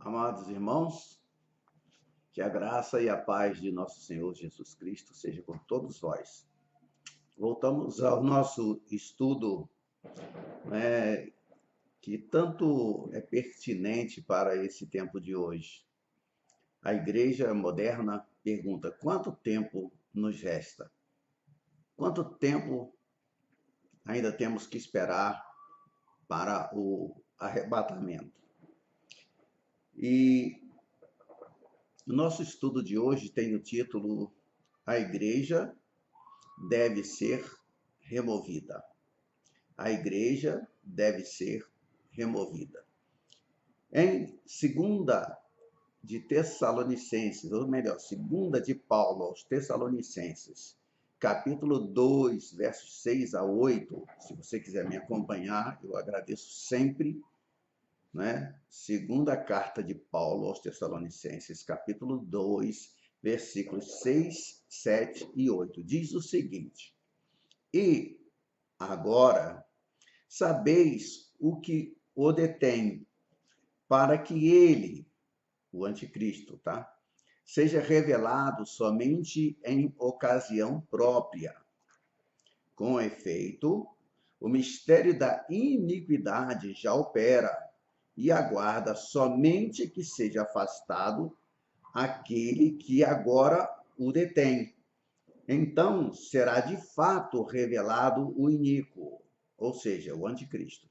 Amados irmãos, que a graça e a paz de nosso Senhor Jesus Cristo seja com todos vós. Voltamos ao nosso estudo, né, que tanto é pertinente para esse tempo de hoje. A igreja moderna pergunta: quanto tempo nos resta? Quanto tempo ainda temos que esperar para o arrebatamento? E o nosso estudo de hoje tem o título: A igreja deve ser removida. A igreja deve ser removida. Em segunda de Tessalonicenses, ou melhor, segunda de Paulo aos Tessalonicenses, capítulo 2, versos 6 a 8, se você quiser me acompanhar, eu agradeço sempre, né? Segunda carta de Paulo aos Tessalonicenses, capítulo 2, versículos 6, 7 e 8, diz o seguinte: E agora sabeis o que o detém, para que ele, o anticristo, tá? Seja revelado somente em ocasião própria. Com efeito, o mistério da iniquidade já opera e aguarda somente que seja afastado aquele que agora o detém. Então será de fato revelado o iníquo, ou seja, o anticristo,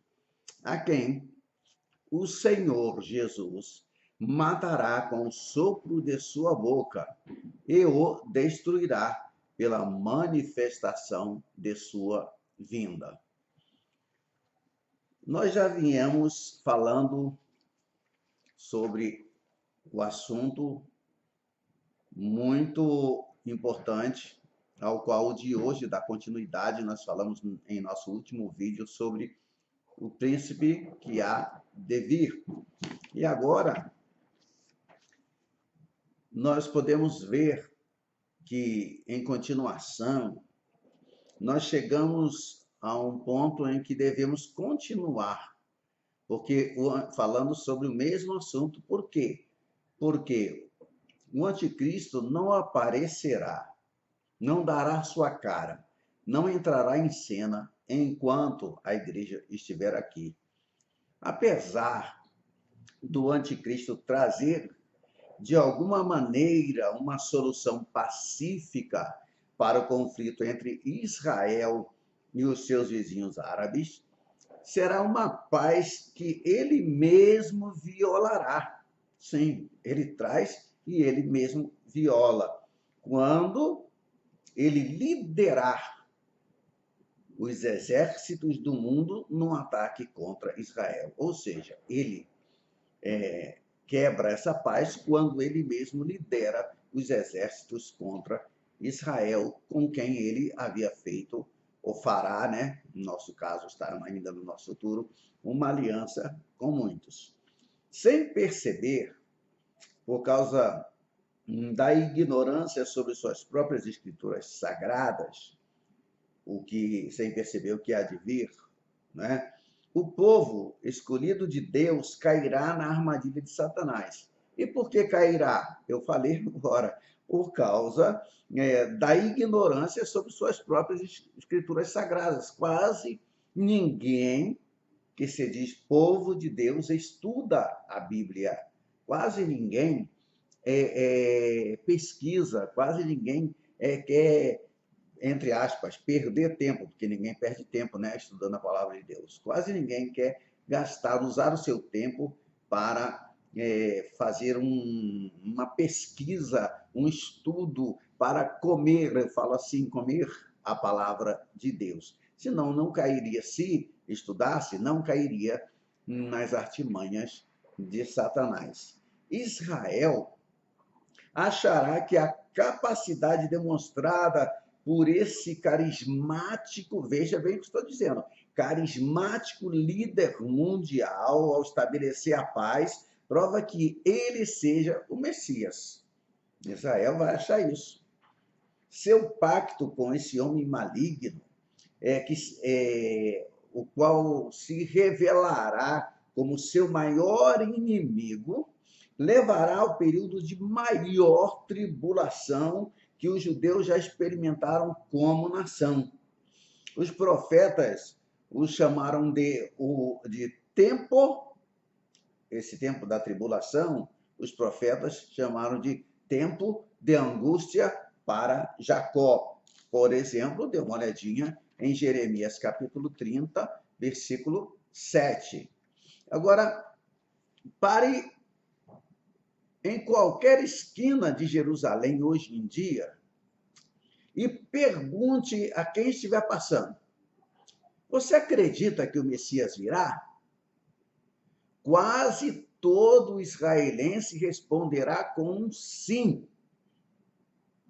a quem o Senhor Jesus matará com o sopro de sua boca e o destruirá pela manifestação de sua vinda. Nós já viemos falando sobre o assunto muito importante, ao qual o de hoje dá continuidade. Nós falamos em nosso último vídeo sobre o príncipe que há de vir. E agora nós podemos ver que, em continuação, nós chegamos a um ponto em que devemos continuar, porque falando sobre o mesmo assunto. Por quê? Porque o anticristo não aparecerá, não dará sua cara, não entrará em cena enquanto a igreja estiver aqui. Apesar do anticristo trazer, de alguma maneira, uma solução pacífica para o conflito entre Israel e os seus vizinhos árabes, será uma paz que ele mesmo violará. Sim, ele traz e ele mesmo viola. Quando ele liderar os exércitos do mundo num ataque contra Israel. Ou seja, ele quebra essa paz quando ele mesmo lidera os exércitos contra Israel, com quem ele havia feito, ou fará, né? No nosso caso, está ainda no nosso futuro, uma aliança com muitos. Sem perceber, por causa da ignorância sobre suas próprias escrituras sagradas, sem perceber o que há de vir, né? O povo escolhido de Deus cairá na armadilha de Satanás. E por que cairá? Eu falei agora, por causa da ignorância sobre suas próprias escrituras sagradas. Quase ninguém que se diz povo de Deus estuda a Bíblia. Quase ninguém pesquisa, quase ninguém quer, entre aspas, perder tempo, porque ninguém perde tempo, né, estudando a palavra de Deus. Quase ninguém quer usar o seu tempo para fazer uma pesquisa, um estudo, para comer, eu falo assim, comer a palavra de Deus. Senão não cairia, se estudasse, não cairia nas artimanhas de Satanás. Israel achará que a capacidade demonstrada por esse carismático, veja bem o que estou dizendo, carismático líder mundial, ao estabelecer a paz, prova que ele seja o Messias. Israel vai achar isso. Seu pacto com esse homem maligno, o qual se revelará como seu maior inimigo, levará ao período de maior tribulação que os judeus já experimentaram como nação. Os profetas o chamaram de tempo, esse tempo da tribulação, os profetas chamaram de tempo de angústia para Jacó. Por exemplo, dê uma olhadinha em Jeremias capítulo 30, versículo 7. Agora, pare em qualquer esquina de Jerusalém hoje em dia e pergunte a quem estiver passando: você acredita que o Messias virá? Quase todo israelense responderá com um sim.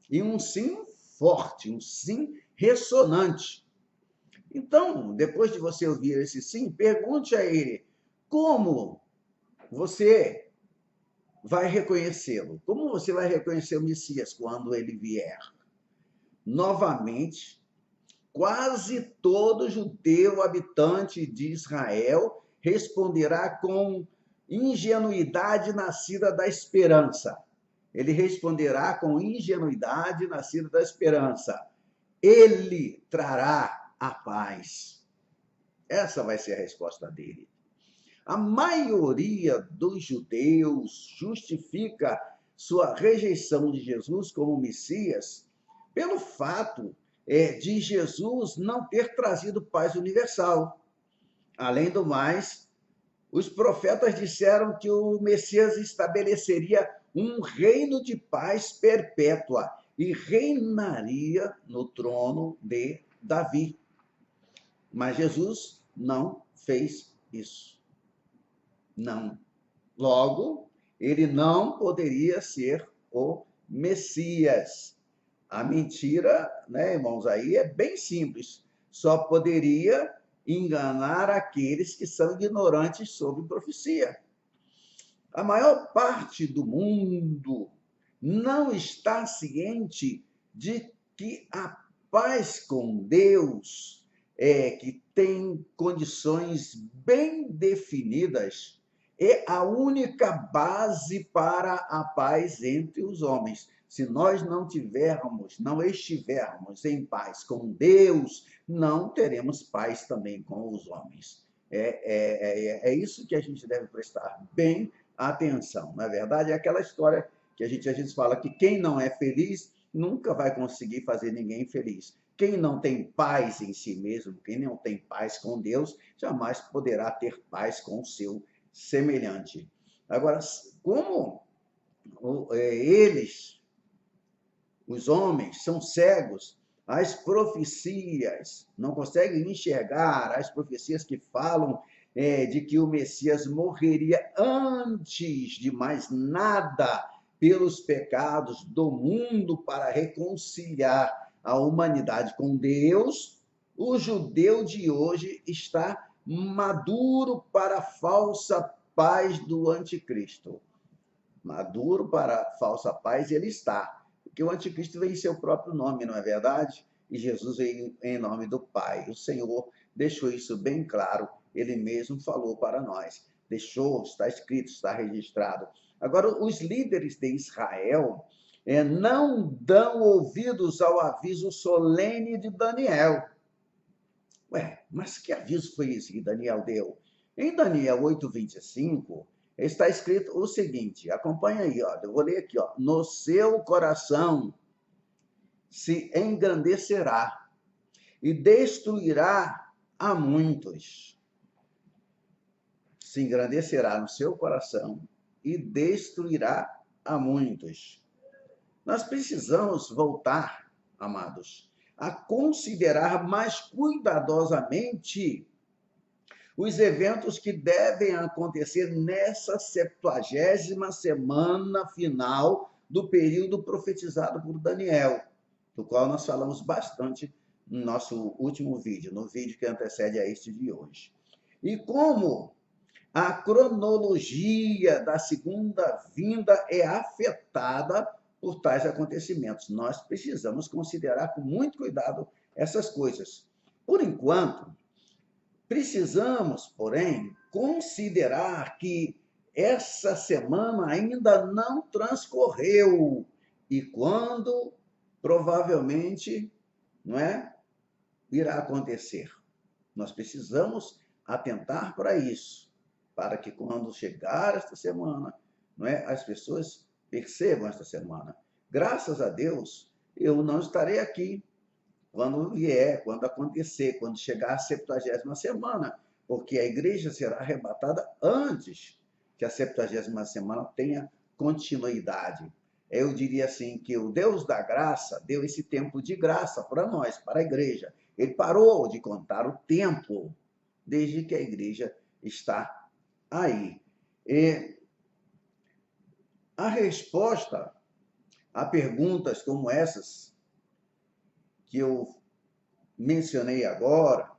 E um sim forte, um sim ressonante. Então, depois de você ouvir esse sim, pergunte a ele: como você vai reconhecê-lo? Como você vai reconhecer o Messias quando ele vier? Novamente, quase todo judeu habitante de Israel responderá com ingenuidade nascida da esperança. Ele responderá com ingenuidade nascida da esperança. Ele trará a paz. Essa vai ser a resposta dele. A maioria dos judeus justifica sua rejeição de Jesus como Messias pelo fato de Jesus não ter trazido paz universal. Além do mais, os profetas disseram que o Messias estabeleceria um reino de paz perpétua e reinaria no trono de Davi. Mas Jesus não fez isso. Não. Logo, ele não poderia ser o Messias. A mentira, né, irmãos, aí é bem simples. Só poderia enganar aqueles que são ignorantes sobre profecia. A maior parte do mundo não está ciente de que a paz com Deus que tem condições bem definidas, é a única base para a paz entre os homens. Se nós não estivermos em paz com Deus, não teremos paz também com os homens. É isso que a gente deve prestar bem atenção. Na verdade, é aquela história que a gente às vezes fala que quem não é feliz nunca vai conseguir fazer ninguém feliz. Quem não tem paz em si mesmo, quem não tem paz com Deus, jamais poderá ter paz com o seu semelhante. Agora, como eles, os homens, são cegos, as profecias, não conseguem enxergar as profecias que falam de que o Messias morreria antes de mais nada pelos pecados do mundo para reconciliar a humanidade com Deus. O judeu de hoje está maduro para a falsa paz do anticristo. Maduro para a falsa paz ele está, porque o anticristo vem em seu próprio nome, não é verdade? E Jesus veio em nome do Pai. O Senhor deixou isso bem claro, ele mesmo falou para nós. Deixou, está escrito, está registrado. Agora, os líderes de Israel não dão ouvidos ao aviso solene de Daniel. Mas que aviso foi esse que Daniel deu? Em Daniel 8:25, está escrito o seguinte, acompanha aí, eu vou ler aqui, no seu coração se engrandecerá e destruirá a muitos. Se engrandecerá no seu coração e destruirá a muitos. Nós precisamos voltar, amados, a considerar mais cuidadosamente os eventos que devem acontecer nessa 70ª semana final do período profetizado por Daniel, do qual nós falamos bastante no nosso último vídeo, no vídeo que antecede a este de hoje. E como a cronologia da segunda vinda é afetada por tais acontecimentos. Nós precisamos considerar com muito cuidado essas coisas. Por enquanto, precisamos, porém, considerar que essa semana ainda não transcorreu. E quando provavelmente, não é, irá acontecer. Nós precisamos atentar para isso, para que quando chegar esta semana, não é, as pessoas percebam esta semana. Graças a Deus, eu não estarei aqui quando vier, quando acontecer, quando chegar a 70ª semana, porque a igreja será arrebatada antes que a 70ª semana tenha continuidade. Eu diria assim que o Deus da graça deu esse tempo de graça para nós, para a igreja. Ele parou de contar o tempo desde que a igreja está aí. E a resposta a perguntas como essas que eu mencionei agora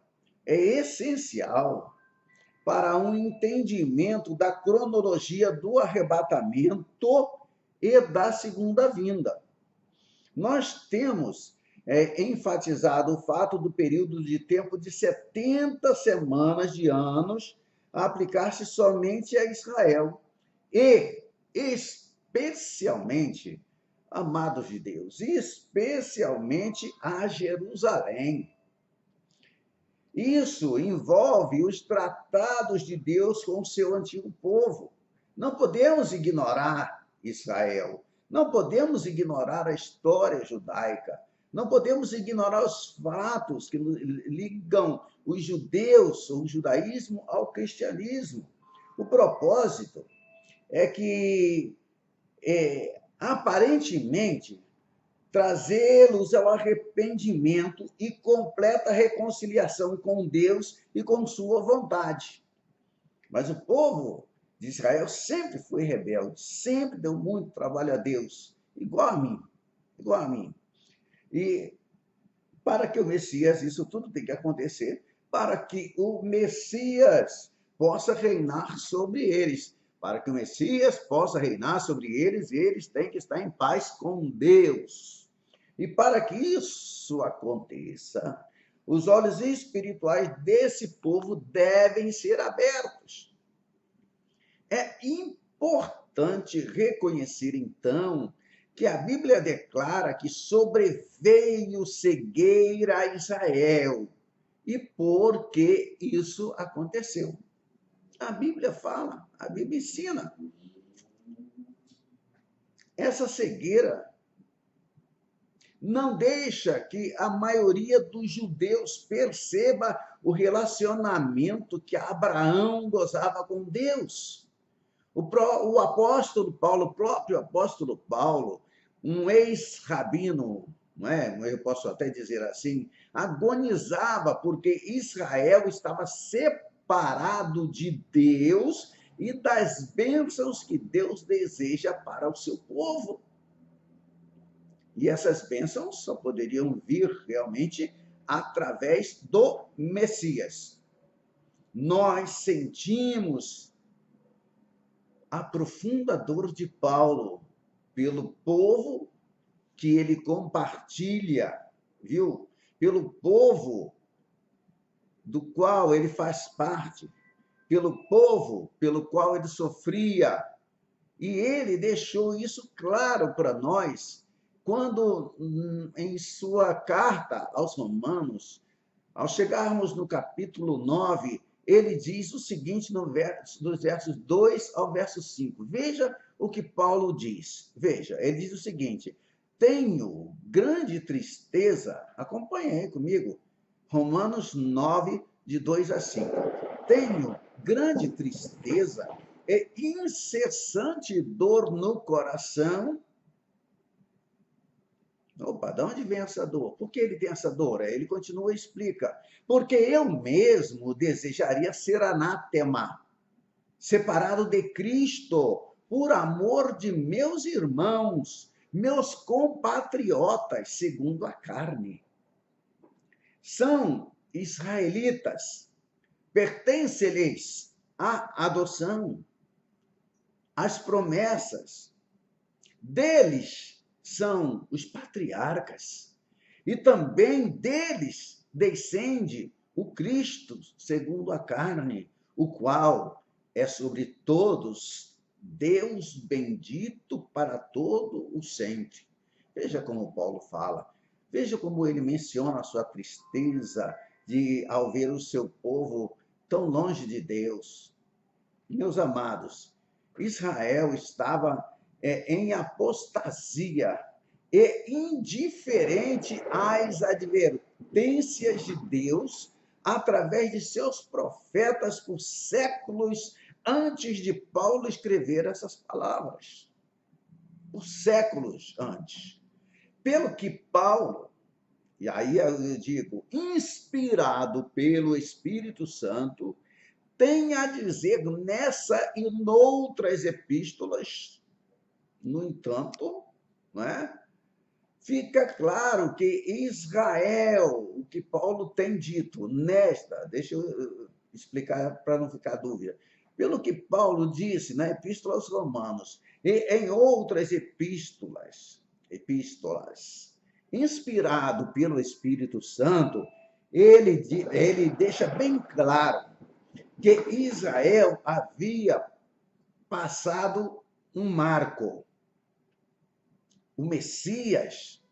é essencial para um entendimento da cronologia do arrebatamento e da segunda vinda. Nós temos enfatizado o fato do período de tempo de 70 semanas de anos a aplicar-se somente a Israel e, especialmente, amados de Deus, especialmente a Jerusalém. Isso envolve os tratados de Deus com o seu antigo povo. Não podemos ignorar Israel, não podemos ignorar a história judaica, não podemos ignorar os fatos que ligam os judeus, o judaísmo, ao cristianismo. O propósito é que, aparentemente, trazê-los ao arrependimento e completa reconciliação com Deus e com sua vontade. Mas o povo de Israel sempre foi rebelde, sempre deu muito trabalho a Deus, igual a mim, igual a mim. E para que o Messias, isso tudo tem que acontecer, para que o Messias possa reinar sobre eles. Para que o Messias possa reinar sobre eles, eles têm que estar em paz com Deus. E para que isso aconteça, os olhos espirituais desse povo devem ser abertos. É importante reconhecer, então, que a Bíblia declara que sobreveio cegueira a Israel. E por que isso aconteceu? A Bíblia fala, a Bíblia ensina. Essa cegueira não deixa que a maioria dos judeus perceba o relacionamento que Abraão gozava com Deus. O apóstolo Paulo, o próprio apóstolo Paulo, um ex-rabino, não é? Eu posso até dizer assim, agonizava porque Israel estava separado de Deus e das bênçãos que Deus deseja para o seu povo. E essas bênçãos só poderiam vir realmente através do Messias. Nós sentimos a profunda dor de Paulo pelo povo que ele compartilha, viu? Pelo povo do qual ele faz parte, pelo povo pelo qual ele sofria. E ele deixou isso claro para nós quando, em sua carta aos Romanos, ao chegarmos no capítulo 9, ele diz o seguinte dos versos 2 ao verso 5. Veja o que Paulo diz. Veja, ele diz o seguinte: tenho grande tristeza, acompanhe aí comigo, Romanos 9, de 2 a 5. Tenho grande tristeza e incessante dor no coração. Opa, de onde vem essa dor? Por que ele tem essa dor? Ele continua e explica. Porque eu mesmo desejaria ser anátema, separado de Cristo, por amor de meus irmãos, meus compatriotas, segundo a carne. São israelitas, pertence-lhes a adoção, as promessas. Deles são os patriarcas, e também deles descende o Cristo, segundo a carne, o qual é sobre todos Deus bendito para todo o sempre. Veja como Paulo fala, veja como ele menciona a sua tristeza ao ver o seu povo tão longe de Deus. Meus amados, Israel estava em apostasia e indiferente às advertências de Deus através de seus profetas por séculos antes de Paulo escrever essas palavras. Por séculos antes. Pelo que Paulo, e aí eu digo, inspirado pelo Espírito Santo, tem a dizer nessa e noutras epístolas, no entanto, não é? Fica claro que Israel, o que Paulo tem dito nesta, deixa eu explicar para não ficar dúvida, pelo que Paulo disse na Epístola aos Romanos e em outras epístolas, inspirado pelo Espírito Santo, ele deixa bem claro que Israel havia passado um marco. O Messias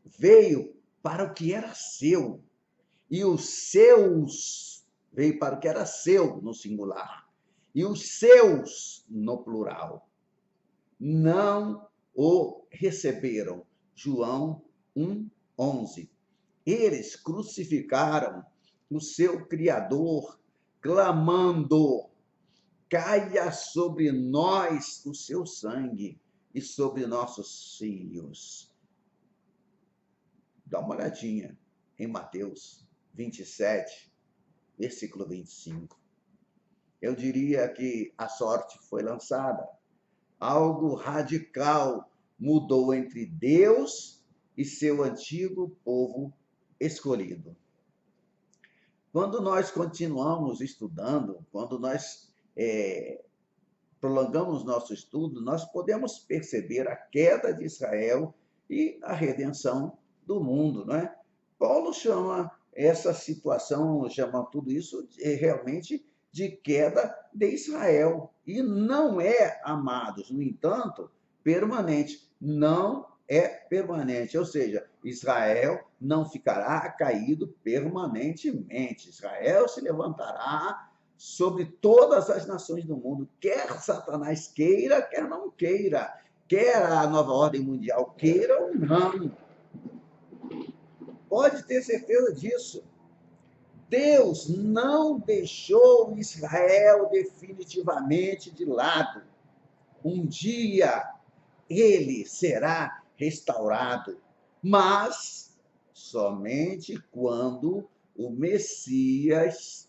veio para o que era seu, e os seus veio para o que era seu no singular, e os seus no plural não o receberam. João 1:11. Eles crucificaram o seu Criador, clamando: caia sobre nós o seu sangue e sobre nossos filhos. Dá uma olhadinha em Mateus 27, versículo 25. Eu diria que a sorte foi lançada. Algo radical mudou entre Deus e seu antigo povo escolhido. Quando nós continuamos estudando, quando nós prolongamos nosso estudo, nós podemos perceber a queda de Israel e a redenção do mundo, não é? Paulo chama essa situação, chama tudo isso realmente de queda de Israel. E não é, amados, no entanto, permanente. Não é permanente. Ou seja, Israel não ficará caído permanentemente. Israel se levantará sobre todas as nações do mundo, quer Satanás queira, quer não queira, quer a nova ordem mundial queira ou não. Pode ter certeza disso. Deus não deixou Israel definitivamente de lado. Um dia ele será restaurado, mas somente quando o Messias,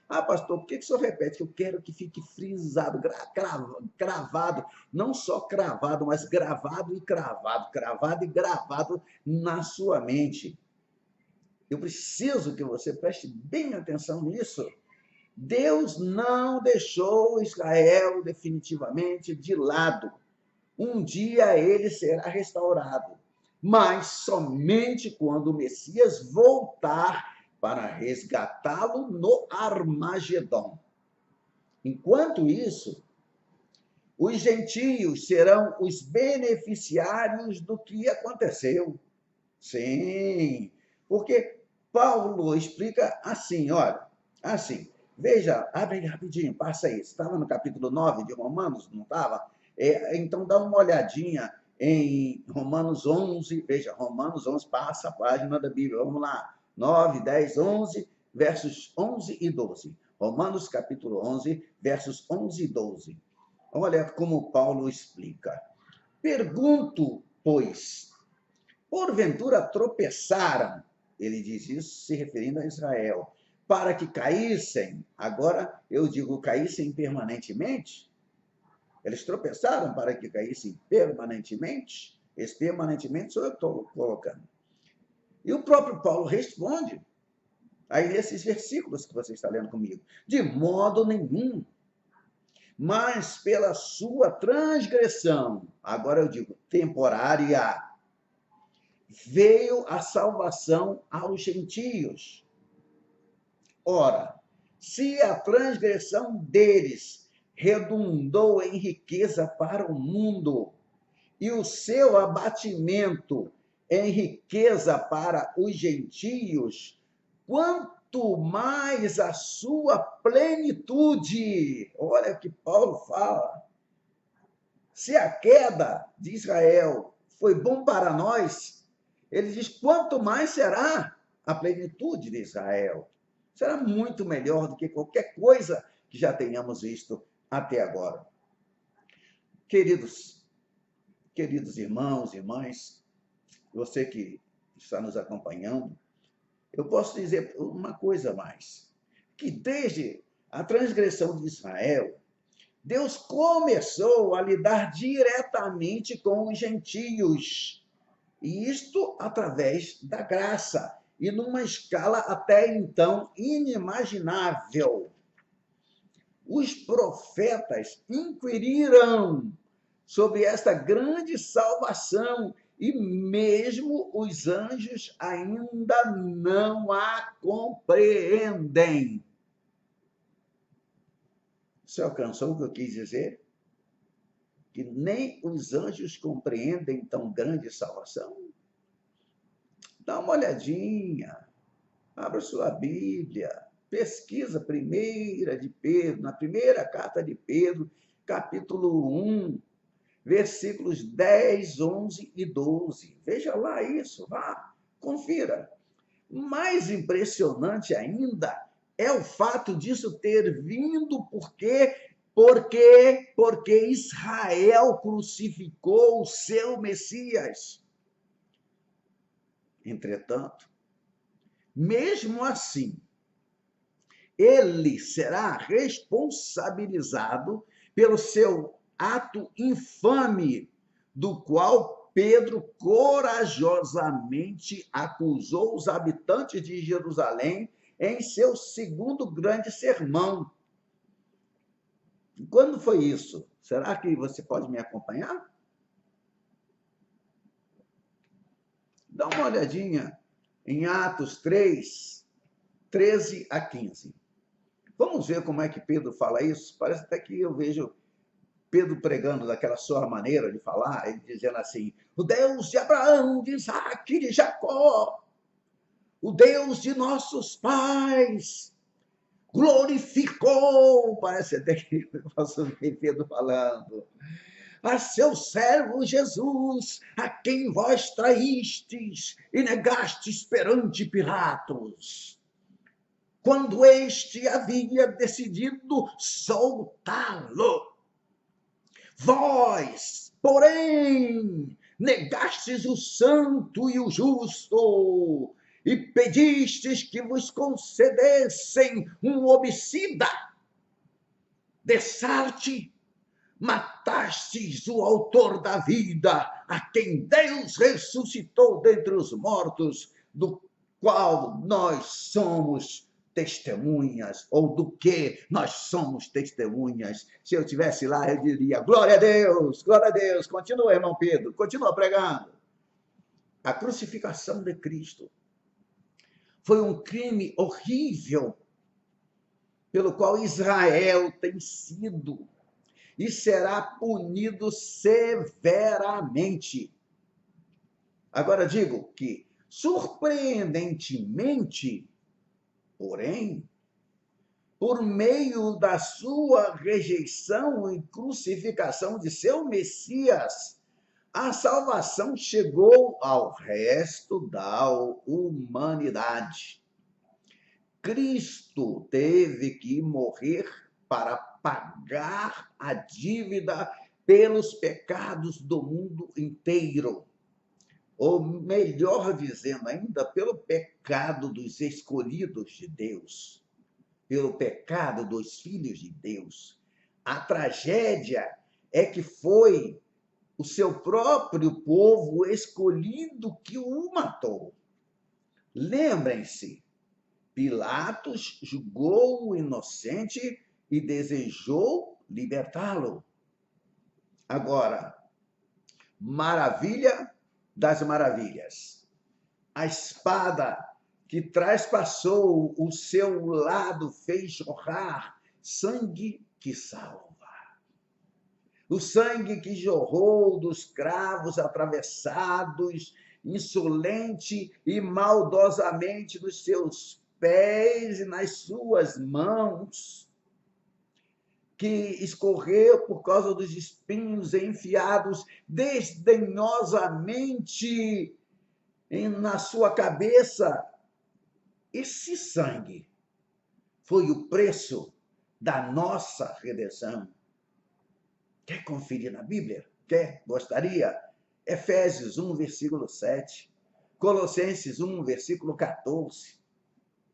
Ah, pastor, por que o senhor repete? Que eu quero que fique frisado, cravado, não só cravado, mas gravado e gravado na sua mente. Eu preciso que você preste bem atenção nisso. Deus não deixou Israel definitivamente de lado. Um dia ele será restaurado, mas somente quando o Messias voltar para resgatá-lo no Armagedon. Enquanto isso, os gentios serão os beneficiários do que aconteceu. Sim, porque Paulo explica assim, olha, assim, veja, abre rapidinho, passa aí, estava no capítulo 9 de Romanos, não estava? Então dá uma olhadinha em Romanos 11, veja, Romanos 11, passa a página da Bíblia, vamos lá, 9, 10, 11, versos 11 e 12. Romanos capítulo 11, versos 11 e 12. Olha como Paulo explica. Pergunto, pois, porventura tropeçaram, ele diz isso se referindo a Israel, para que caíssem, agora eu digo caíssem permanentemente? Eles tropeçaram para que caíssem permanentemente? Esse permanentemente sou eu que estou colocando. E o próprio Paulo responde, aí nesses versículos que você está lendo comigo, de modo nenhum, mas pela sua transgressão, agora eu digo temporária, veio a salvação aos gentios. Ora, Se a transgressão deles redundou em riqueza para o mundo, e o seu abatimento em riqueza para os gentios, quanto mais a sua plenitude. Olha o que Paulo fala. Se a queda de Israel foi bom para nós, ele diz, quanto mais será a plenitude de Israel. Será muito melhor do que qualquer coisa que já tenhamos visto até agora. Queridos irmãos e irmãs, você que está nos acompanhando, eu posso dizer uma coisa mais, que desde a transgressão de Israel, Deus começou a lidar diretamente com os gentios, e isto através da graça, e numa escala até então inimaginável. Os profetas inquiriram sobre esta grande salvação, e mesmo os anjos ainda não a compreendem. Você alcançou o que eu quis dizer? Que nem os anjos compreendem tão grande salvação? Dá uma olhadinha, abra sua Bíblia, pesquisa de Pedro, na primeira carta de Pedro, capítulo 1, versículos 10, 11 e 12. Veja lá isso, vá, confira. Mais impressionante ainda é o fato disso ter vindo porque Israel crucificou o seu Messias. Entretanto, mesmo assim, ele será responsabilizado pelo seu ato infame, do qual Pedro corajosamente acusou os habitantes de Jerusalém em seu segundo grande sermão. Quando foi isso? Será que você pode me acompanhar? Dá uma olhadinha em Atos 3, 13 a 15. Vamos ver como é que Pedro fala isso? Parece até que eu vejo Pedro pregando daquela sua maneira de falar, ele dizendo assim, o Deus de Abraão, de Isaac e de Jacó, o Deus de nossos pais, glorificou, parece até que eu posso ver Pedro falando, a seu servo Jesus, a quem vós traístes e negastes perante Pilatos, quando este havia decidido soltá-lo. Vós, porém, negastes o santo e o justo, e pedistes que vos concedessem um homicida. Dessarte, matastes o autor da vida, a quem Deus ressuscitou dentre os mortos, do qual nós somos testemunhas, ou do que nós somos testemunhas. Se eu estivesse lá, eu diria, glória a Deus, continua, irmão Pedro, continua pregando. A crucificação de Cristo foi um crime horrível, pelo qual Israel tem sido e será punido severamente. Agora digo que, surpreendentemente, porém, por meio da sua rejeição e crucificação de seu Messias, a salvação chegou ao resto da humanidade. Cristo teve que morrer para pagar a dívida pelos pecados do mundo inteiro. Ou melhor dizendo ainda, pelo pecado dos escolhidos de Deus, pelo pecado dos filhos de Deus. A tragédia é que foi o seu próprio povo escolhido que o matou. Lembrem-se, Pilatos julgou o inocente e desejou libertá-lo. Agora, maravilha das maravilhas. A espada que traspassou o seu lado, fez jorrar sangue que salva. O sangue que jorrou dos cravos atravessados, insolente e maldosamente nos seus pés e nas suas mãos, que escorreu por causa dos espinhos enfiados desdenhosamente na sua cabeça. Esse sangue foi o preço da nossa redenção. Quer conferir na Bíblia? Quer? Gostaria? Efésios 1, versículo 7. Colossenses 1, versículo 14.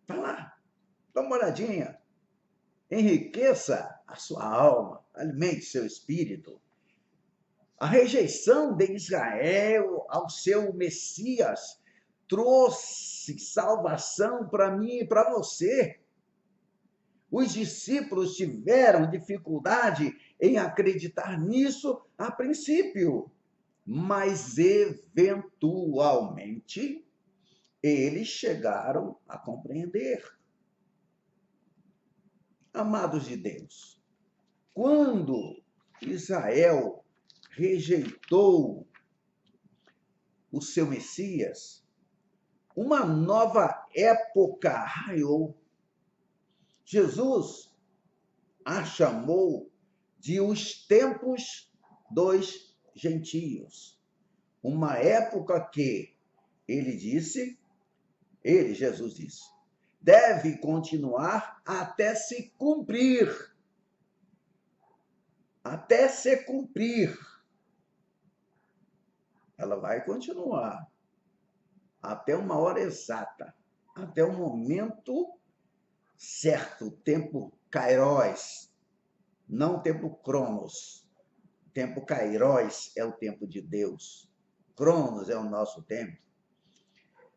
Está lá. Dá uma olhadinha. Enriqueça a sua alma. Alimente seu espírito. A rejeição de Israel ao seu Messias trouxe salvação para mim e para você. Os discípulos tiveram dificuldade em acreditar nisso a princípio, mas eventualmente eles chegaram a compreender. Amados de Deus, quando Israel rejeitou o seu Messias, uma nova época raiou. Jesus a chamou de os tempos dos gentios. Uma época que, Jesus disse, deve continuar até se cumprir. Até se cumprir. Ela vai continuar até uma hora exata, até o momento certo, tempo kairos, não tempo cronos. Tempo kairos é o tempo de Deus. Cronos é o nosso tempo.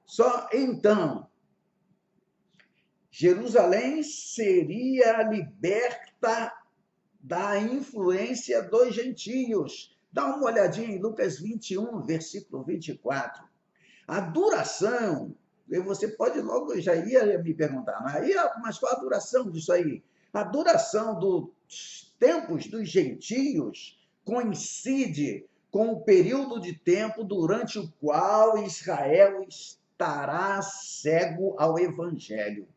Só então Jerusalém seria liberta da influência dos gentios. Dá uma olhadinha em Lucas 21, versículo 24. A duração, você pode logo, já ia me perguntar, mas qual a duração disso aí? A duração dos tempos dos gentios coincide com o período de tempo durante o qual Israel estará cego ao evangelho.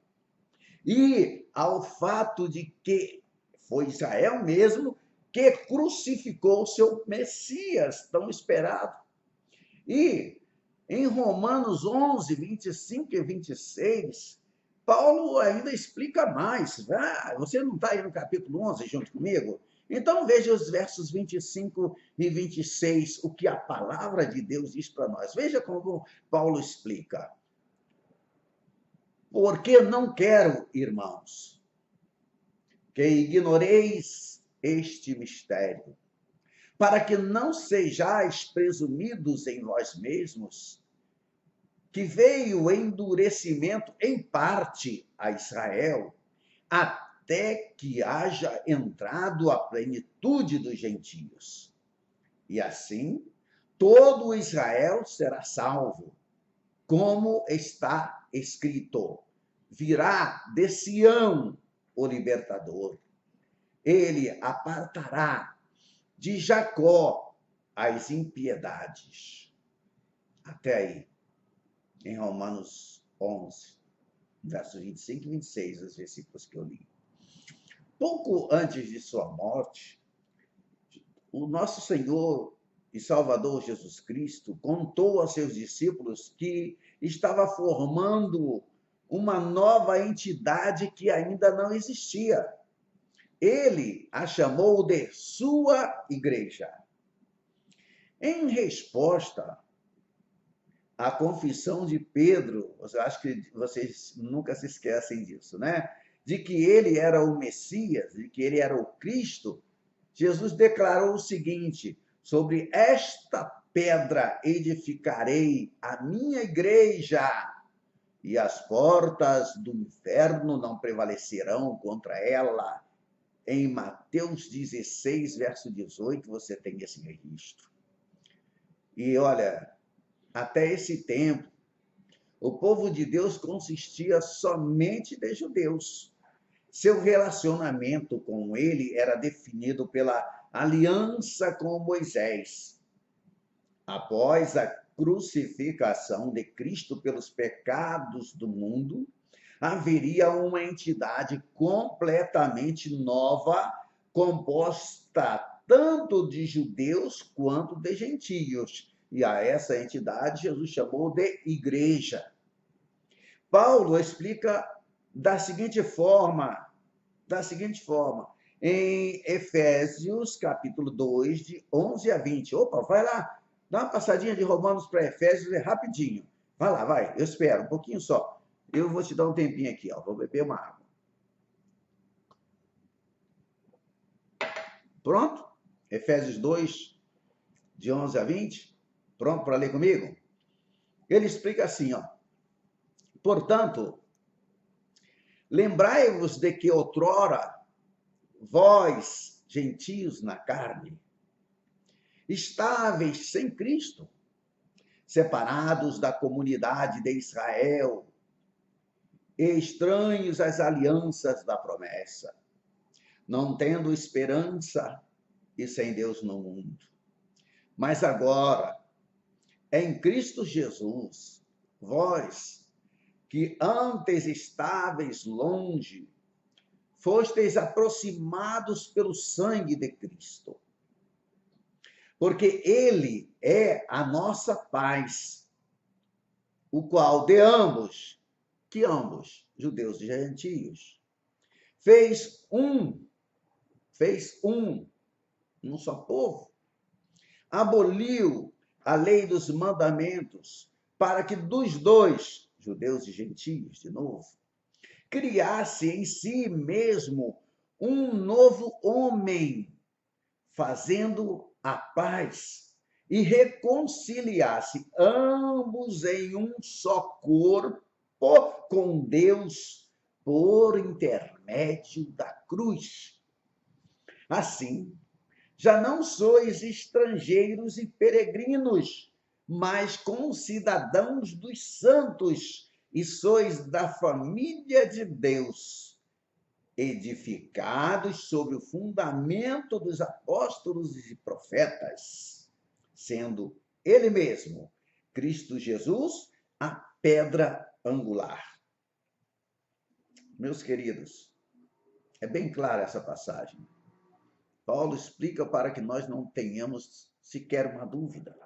E ao fato de que foi Israel mesmo que crucificou o seu Messias tão esperado. E em Romanos 11, 25 e 26, Paulo ainda explica mais. Você não está aí no capítulo 11 junto comigo? Então veja os versos 25 e 26, o que a palavra de Deus diz para nós. Veja como Paulo explica. Porque não quero, irmãos, que ignoreis este mistério, para que não sejais presumidos em vós mesmos, que veio o endurecimento em parte a Israel, até que haja entrado a plenitude dos gentios. E assim, todo Israel será salvo, como está escrito: virá de Sião o libertador. Ele apartará de Jacó as impiedades. Até aí, em Romanos 11, versos 25 e 26, os versículos que eu li. Pouco antes de sua morte, o nosso Senhor e Salvador Jesus Cristo contou aos seus discípulos que estava formando uma nova entidade que ainda não existia. Ele a chamou de sua igreja. Em resposta à confissão de Pedro, eu acho que vocês nunca se esquecem disso, né? De que ele era o Messias, de que ele era o Cristo, Jesus declarou o seguinte: sobre esta pedra edificarei a minha igreja, e as portas do inferno não prevalecerão contra ela. Em Mateus 16, verso 18, você tem esse registro. E olha, até esse tempo, O povo de Deus consistia somente de judeus. Seu relacionamento com ele era definido pela aliança com Moisés. Após a crucificação de Cristo pelos pecados do mundo, haveria uma entidade completamente nova, composta tanto de judeus quanto de gentios. E a essa entidade Jesus chamou de igreja. Paulo explica da seguinte forma, em Efésios, capítulo 2, de 11 a 20. Opa, vai lá, dá uma passadinha de Romanos para Efésios, é rapidinho. Vai lá, vai, eu espero, um pouquinho só. Eu vou te dar um tempinho aqui, ó, vou beber uma água. Pronto? Efésios 2, de 11 a 20. Pronto para ler comigo? Ele explica assim, ó. Portanto, lembrai-vos de que outrora vós, gentios na carne, estáveis sem Cristo, separados da comunidade de Israel, e estranhos às alianças da promessa, não tendo esperança e sem Deus no mundo. Mas agora, em Cristo Jesus, vós, que antes estáveis longe, fosteis aproximados pelo sangue de Cristo. Porque ele é a nossa paz, o qual de ambos, que ambos, judeus e gentios, fez um só povo, aboliu a lei dos mandamentos, para que dos dois, judeus e gentios, de novo, criasse em si mesmo um novo homem, fazendo a paz, e reconciliasse ambos em um só corpo com Deus por intermédio da cruz. Assim, já não sois estrangeiros e peregrinos, mas concidadãos dos santos, e sois da família de Deus, edificados sobre o fundamento dos apóstolos e profetas, sendo ele mesmo, Cristo Jesus, a pedra angular. Meus queridos, é bem clara essa passagem. Paulo explica para que nós não tenhamos sequer uma dúvida.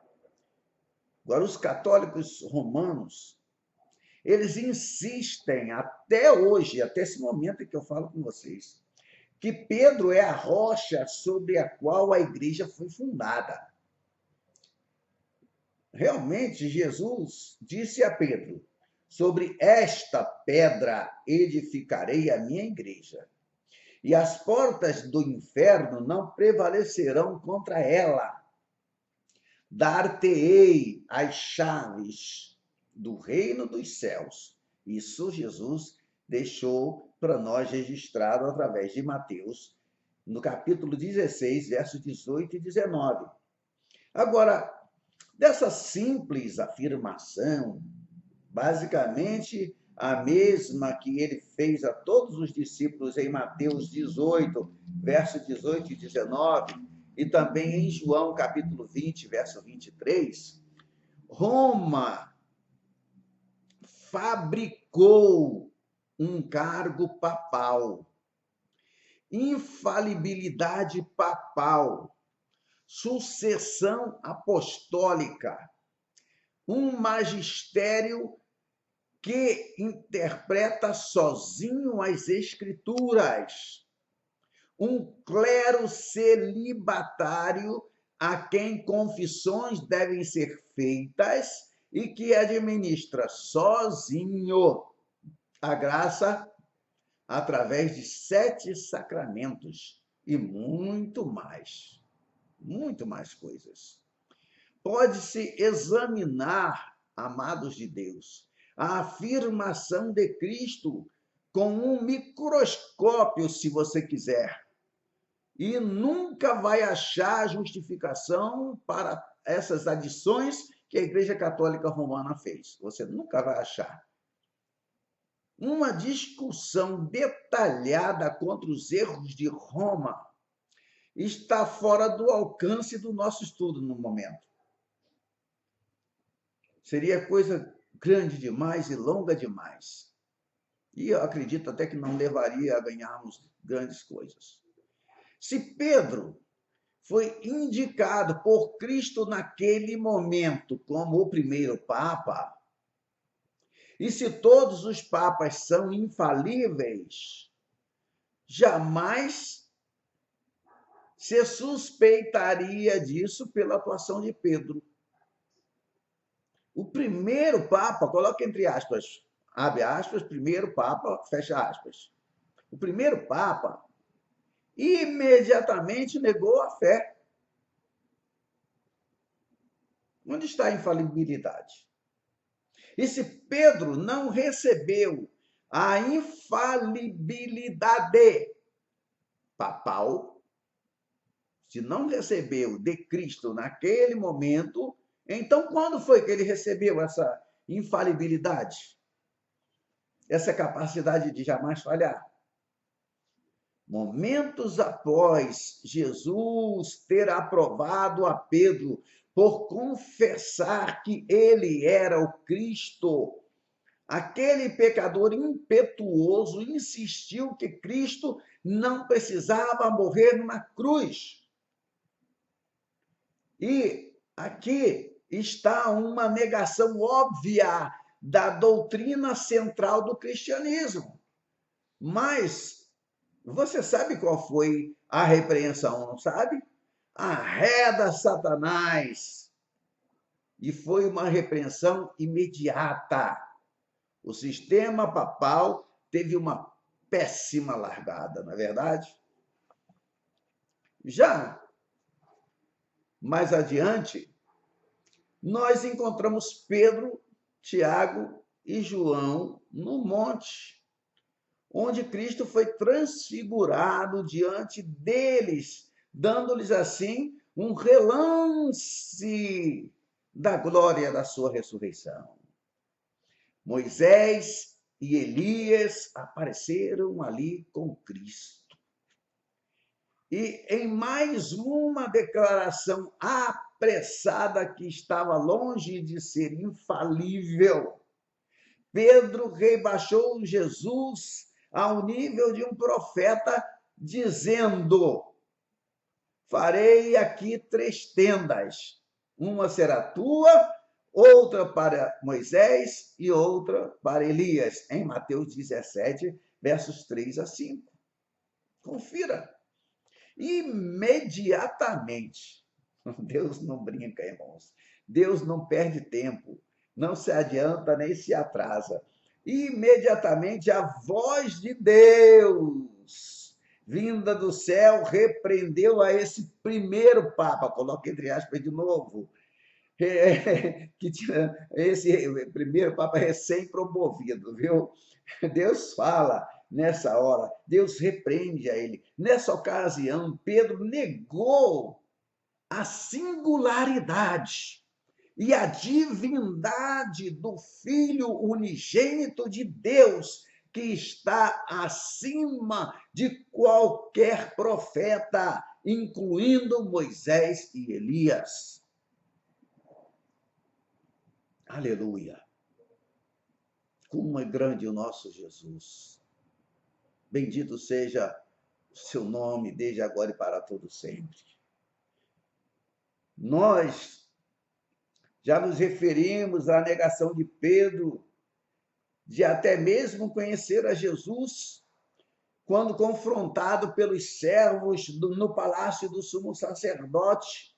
Agora, os católicos romanos, eles insistem até hoje, até esse momento em que eu falo com vocês, que Pedro é a rocha sobre a qual a igreja foi fundada. Realmente, Jesus disse a Pedro: sobre esta pedra edificarei a minha igreja, e as portas do inferno não prevalecerão contra ela. Dar-te-ei as chaves do reino dos céus. Isso Jesus deixou para nós registrado através de Mateus, no capítulo 16, versos 18 e 19. Agora, dessa simples afirmação, basicamente a mesma que ele fez a todos os discípulos em Mateus 18, versos 18 e 19, e também em João, capítulo 20, verso 23, Roma fabricou um cargo papal, infalibilidade papal, sucessão apostólica, um magistério que interpreta sozinho as Escrituras, um clero celibatário a quem confissões devem ser feitas e que administra sozinho a graça através de 7 sacramentos e muito mais coisas. Pode-se examinar, amados de Deus, a afirmação de Cristo com um microscópio, se você quiser, e nunca vai achar justificação para essas adições que a Igreja Católica Romana fez. Você nunca vai achar uma discussão detalhada contra os erros de Roma. Está fora do alcance do nosso estudo no momento. Seria coisa grande demais e longa demais. E eu acredito até que não levaria a ganharmos grandes coisas. Se Pedro foi indicado por Cristo naquele momento como o primeiro Papa, e se todos os papas são infalíveis, jamais se suspeitaria disso pela atuação de Pedro. O primeiro Papa, coloca entre aspas, abre aspas, primeiro Papa, fecha aspas. O primeiro Papa imediatamente negou a fé. Onde está a infalibilidade? E se Pedro não recebeu a infalibilidade papal, se não recebeu de Cristo naquele momento, então quando foi que ele recebeu essa infalibilidade? Essa capacidade de jamais falhar? Momentos após Jesus ter aprovado a Pedro por confessar que ele era o Cristo, aquele pecador impetuoso insistiu que Cristo não precisava morrer numa cruz. E aqui está uma negação óbvia da doutrina central do cristianismo. Mas você sabe qual foi a repreensão, não sabe? Arreda Satanás. E foi uma repreensão imediata. O sistema papal teve uma péssima largada, não é verdade? Já mais adiante, nós encontramos Pedro, Tiago e João no monte, onde Cristo foi transfigurado diante deles, dando-lhes assim um relance da glória da sua ressurreição. Moisés e Elias apareceram ali com Cristo. E em mais uma declaração apressada que estava longe de ser infalível, Pedro rebaixou Jesus ao nível de um profeta, dizendo: farei aqui 3 tendas, uma será tua, outra para Moisés e outra para Elias, em Mateus 17, versos 3 a 5. Confira. Imediatamente, Deus não brinca, irmãos, Deus não perde tempo, não se adianta nem se atrasa. Imediatamente a voz de Deus, vinda do céu, repreendeu a esse primeiro Papa, coloca entre aspas de novo, que tinha esse primeiro Papa recém-promovido, viu? Deus fala nessa hora, Deus repreende a ele. Nessa ocasião, Pedro negou a singularidade e a divindade do Filho unigênito de Deus, que está acima de qualquer profeta, incluindo Moisés e Elias. Aleluia! Como é grande o nosso Jesus. Bendito seja o seu nome, desde agora e para todo sempre. Nós já nos referimos à negação de Pedro de até mesmo conhecer a Jesus, quando confrontado pelos servos no palácio do sumo sacerdote,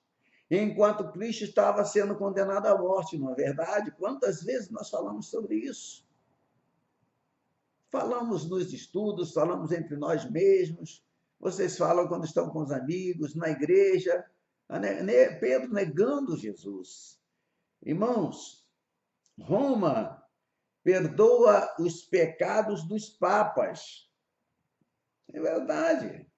enquanto Cristo estava sendo condenado à morte, não é verdade? Quantas vezes nós falamos sobre isso? Falamos nos estudos, falamos entre nós mesmos, vocês falam quando estão com os amigos, na igreja, Pedro negando Jesus. Irmãos, Roma perdoa os pecados dos papas. É verdade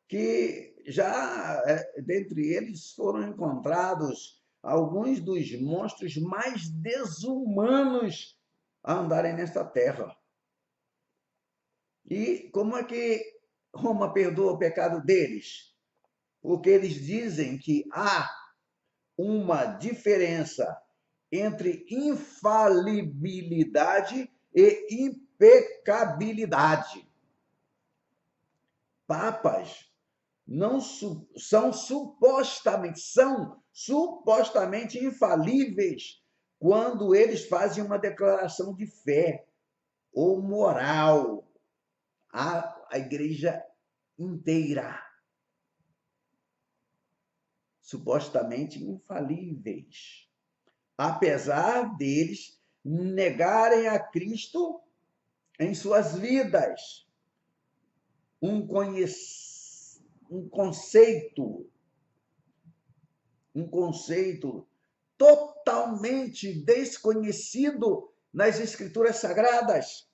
que já dentre eles foram encontrados alguns dos monstros mais desumanos a andarem nesta terra. E como é que Roma perdoa o pecado deles? Porque eles dizem que há uma diferença entre infalibilidade e impecabilidade. Papas não são supostamente infalíveis quando eles fazem uma declaração de fé ou moral à igreja inteira. Supostamente infalíveis, apesar deles negarem a Cristo em suas vidas. Um conceito totalmente desconhecido nas Escrituras Sagradas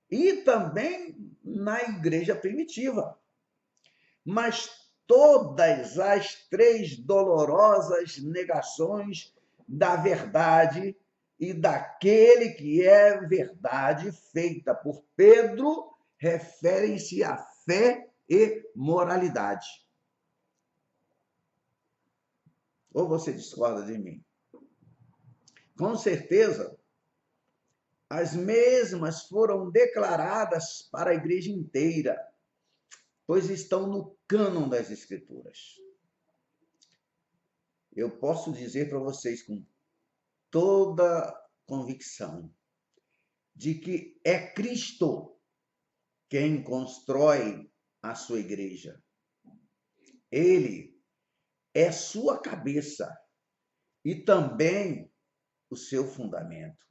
e também na igreja primitiva. Mas todas as 3 dolorosas negações da verdade e daquele que é verdade feita por Pedro referem-se à fé e moralidade. Ou você discorda de mim? Com certeza, as mesmas foram declaradas para a igreja inteira, pois estão no cânon das Escrituras. Eu posso dizer para vocês com toda convicção de que é Cristo quem constrói a sua igreja. Ele é sua cabeça e também o seu fundamento.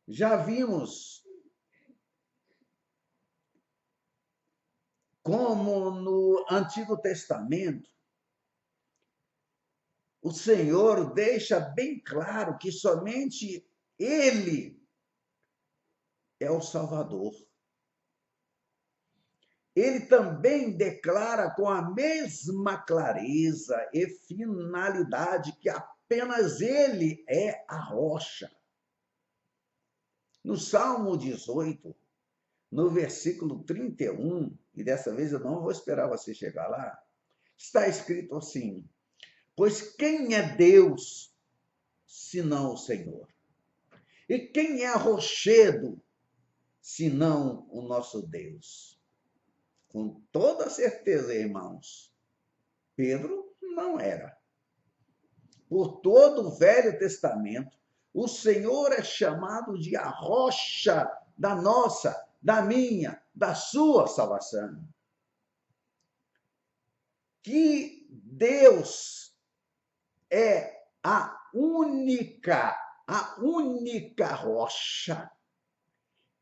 Já vimos como no Antigo Testamento o Senhor deixa bem claro que somente Ele é o Salvador. Ele também declara com a mesma clareza e finalidade que apenas Ele é a rocha. No Salmo 18, no versículo 31, e dessa vez eu não vou esperar você chegar lá, está escrito assim: pois quem é Deus, senão o Senhor? E quem é rochedo, senão o nosso Deus? Com toda certeza, irmãos, Pedro não era. Por todo o Velho Testamento, o Senhor é chamado de a rocha da nossa, da minha, da sua salvação. Que Deus é a única rocha.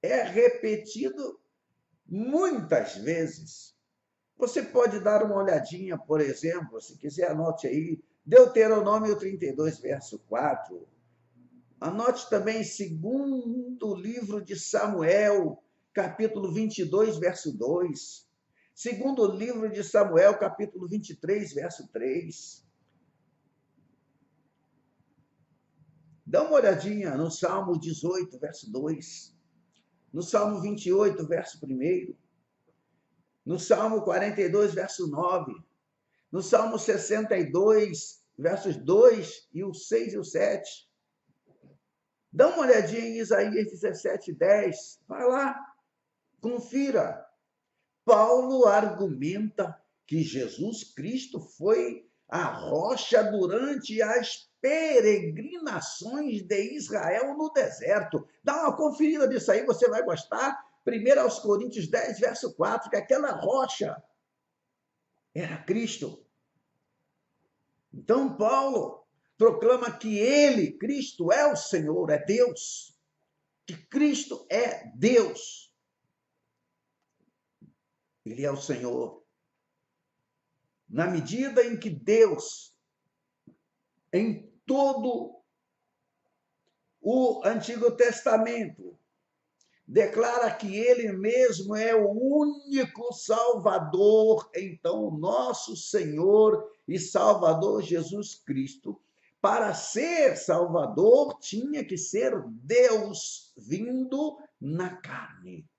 É repetido muitas vezes. Você pode dar uma olhadinha, por exemplo, se quiser, anote aí, Deuteronômio 32, verso 4. Anote também segundo livro de Samuel, capítulo 22, verso 2. Segundo livro de Samuel, capítulo 23, verso 3. Dá uma olhadinha no Salmo 18, verso 2. No Salmo 28, verso 1. No Salmo 42, verso 9. No Salmo 62, versos 2 e o 6 e o 7. Dá uma olhadinha em Isaías 17, 10. Vai lá, confira. Paulo argumenta que Jesus Cristo foi a rocha durante as peregrinações de Israel no deserto. Dá uma conferida nisso aí, você vai gostar. 1 aos Coríntios 10, verso 4, que aquela rocha era Cristo. Então, Paulo proclama que ele, Cristo, é o Senhor, é Deus. Que Cristo é Deus. Ele é o Senhor. Na medida em que Deus, em todo o Antigo Testamento, declara que ele mesmo é o único Salvador. Então, o nosso Senhor e Salvador Jesus Cristo, para ser Salvador, tinha que ser Deus vindo na carne.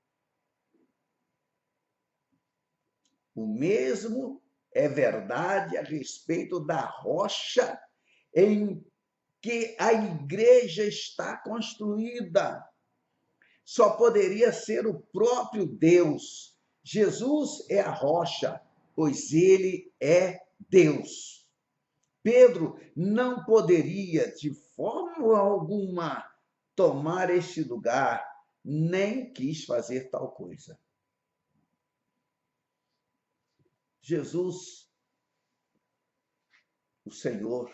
O mesmo é verdade a respeito da rocha em que a igreja está construída. Só poderia ser o próprio Deus. Jesus é a rocha, pois ele é Deus. Pedro não poderia, de forma alguma, tomar este lugar, nem quis fazer tal coisa. Jesus, o Senhor,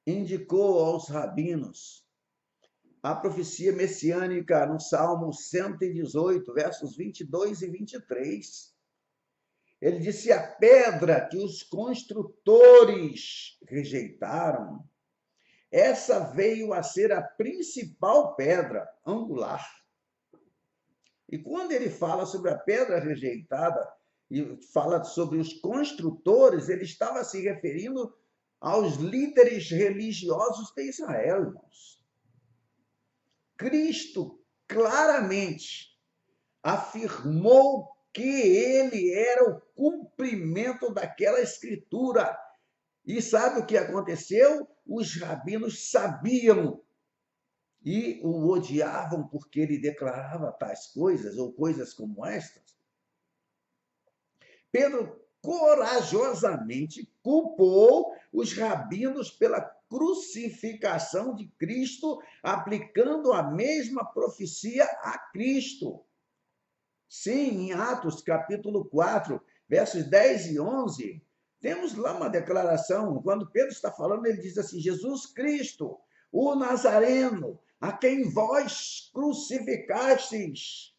indicou aos rabinos a profecia messiânica no Salmo 118, versos 22 e 23. Ele disse: a pedra que os construtores rejeitaram, essa veio a ser a principal pedra angular. E quando ele fala sobre a pedra rejeitada e fala sobre os construtores, ele estava se referindo aos líderes religiosos de Israel, irmãos. Cristo claramente afirmou que ele era o cumprimento daquela escritura. E sabe o que aconteceu? Os rabinos sabiam e o odiavam porque ele declarava tais coisas, ou coisas como estas. Pedro corajosamente culpou os rabinos pela crucificação de Cristo, aplicando a mesma profecia a Cristo. Sim, em Atos, capítulo 4, versos 10 e 11, temos lá uma declaração. Quando Pedro está falando, ele diz assim: Jesus Cristo, o Nazareno, a quem vós crucificastes,